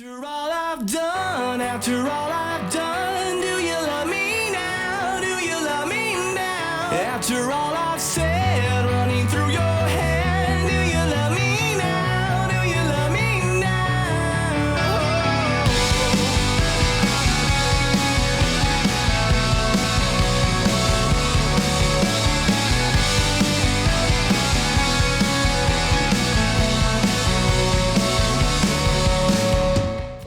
After all I've done, do you love me now? Do you love me now? After all I've said, running through your head, do you love me now? Do you love me now?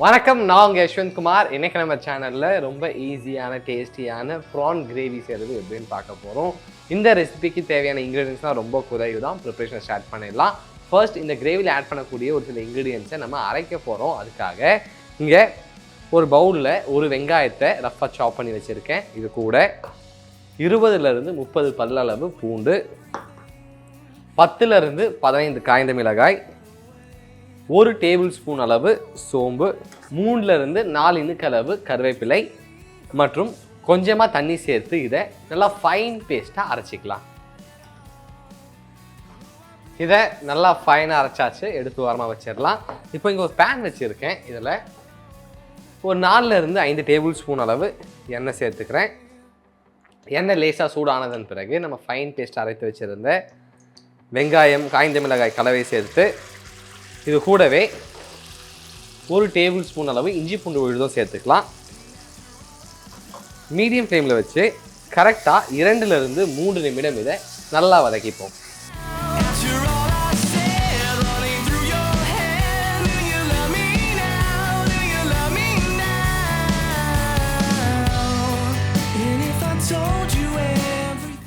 வணக்கம், நான் உங்கள் யஷ்வந்த் குமார். இன்னைக்கு நம்ம சேனலில் ரொம்ப ஈஸியான டேஸ்டியான prawn gravy செய்கிறது எப்படின்னு பார்க்க போகிறோம். இந்த ரெசிபிக்கு தேவையான இன்க்ரீடியன்ஸ்லாம் ரொம்ப குறைவு தான். ப்ரிப்ரேஷனை ஸ்டார்ட் பண்ணிடலாம். ஃபர்ஸ்ட் இந்த கிரேவியில் ஆட் பண்ணக்கூடிய ஒரு சில இன்க்ரீடியன்ஸை நம்ம அரைக்க போகிறோம். அதுக்காக இங்கே ஒரு பவுலில் ஒரு வெங்காயத்தை ரஃப்பாக சாப் பண்ணி வச்சுருக்கேன். இது கூட 20லேருந்து 30 பல்லளவு பூண்டு, 10லேருந்து 15 காய்ந்த மிளகாய், 1 டேபிள் ஸ்பூன் அளவு சோம்பு, 3லேருந்து 4 இனுக்களவு கருவேப்பிலை மற்றும் கொஞ்சமாக தண்ணி சேர்த்து இதை நல்லா ஃபைன் பேஸ்ட்டாக அரைச்சிக்கலாம். இதை நல்லா ஃபைனாக அரைச்சாச்சு, எடுத்து ஓரமாக வச்சிடலாம். இப்போ இங்கே ஒரு பேன் வச்சுருக்கேன். இதில் ஒரு 4லேருந்து 5 டேபிள் ஸ்பூன் அளவு எண்ணெய் சேர்த்துக்கிறேன். எண்ணெய் லேசாக சூடானதன் பிறகு நம்ம ஃபைன் பேஸ்ட் அரைத்து வச்சுருந்த வெங்காயம், காய்ந்த மிளகாய் கலவை சேர்த்து இது கூடவே 1 டேபிள் ஸ்பூன் அளவு இஞ்சி பூண்டு விழுதும் சேர்த்துக்கலாம். மீடியம் ஃப்ளேமில் வச்சு கரெக்டாக 2லேருந்து 3 நிமிடம் இதை நல்லா வதக்கிப்போம்.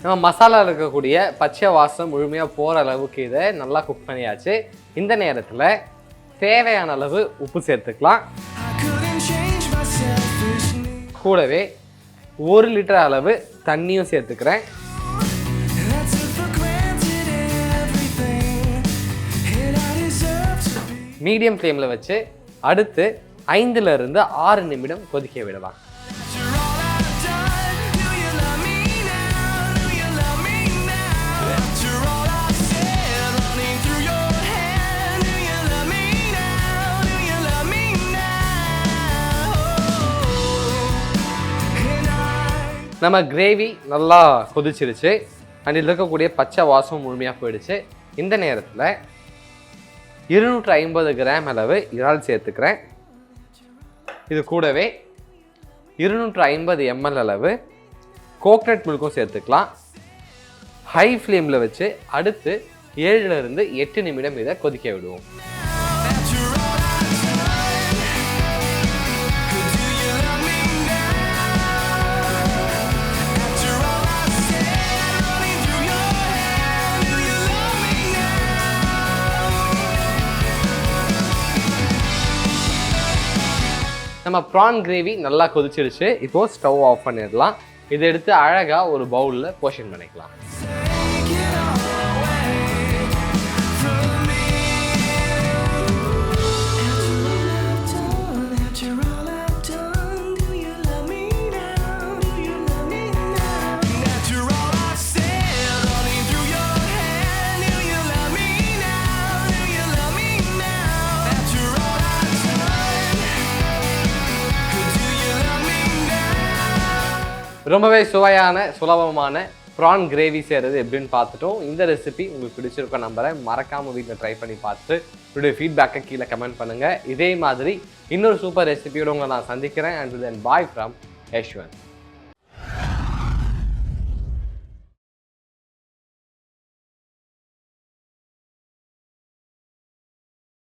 நம்ம மசாலா இருக்கக்கூடிய பச்சை வாசம் முழுமையாக போகிற அளவுக்கு இதை நல்லா குக் பண்ணியாச்சு. இந்த நேரத்தில் தேவையான அளவு உப்பு சேர்த்துக்கலாம். கூடவே 1 லிட்டர் அளவு தண்ணியும் சேர்த்துக்கிறேன். மீடியம் ஃப்ளேமில் வச்சு அடுத்து 5லேருந்து 6 நிமிடம் கொதிக்க விடலாம். நம்ம கிரேவி நல்லா கொதிச்சிருச்சு. அண்ட் இதில் இருக்கக்கூடிய பச்சை வாசம் முழுமையாக போயிடுச்சு. இந்த நேரத்தில் 250 கிராம் அளவு இறால் சேர்த்துக்கிறேன். இது கூடவே 250 ml அளவு கோகனட் மில்க்கும் சேர்த்துக்கலாம். ஹை ஃப்ளேமில் வச்சு அடுத்து 7லேருந்து 8 நிமிடம் இதை கொதிக்க விடுவோம். நம்ம ப்ரான் கிரேவி நல்லா கொதிச்சிருச்சு. இப்போது ஸ்டவ் ஆஃப் பண்ணிடலாம். இதை எடுத்து அழகாக ஒரு பவுலில் போர்ஷன் பண்ணிக்கலாம். ரொம்பவே சுவையான சுலபமான ப்ரான் கிரேவி செய்கிறது எப்படின்னு பார்த்துட்டோம். இந்த ரெசிபி உங்களுக்கு பிடிச்சிருக்க நம்புறேன். மறக்காமல் வீட்டில் ட்ரை பண்ணி பார்த்துட்டு என்னுடைய ஃபீட்பேக்கை கீழே கமெண்ட் பண்ணுங்கள். இதே மாதிரி இன்னொரு சூப்பர் ரெசிபியோட உங்களை நான் சந்திக்கிறேன். And then bye from Yashwant.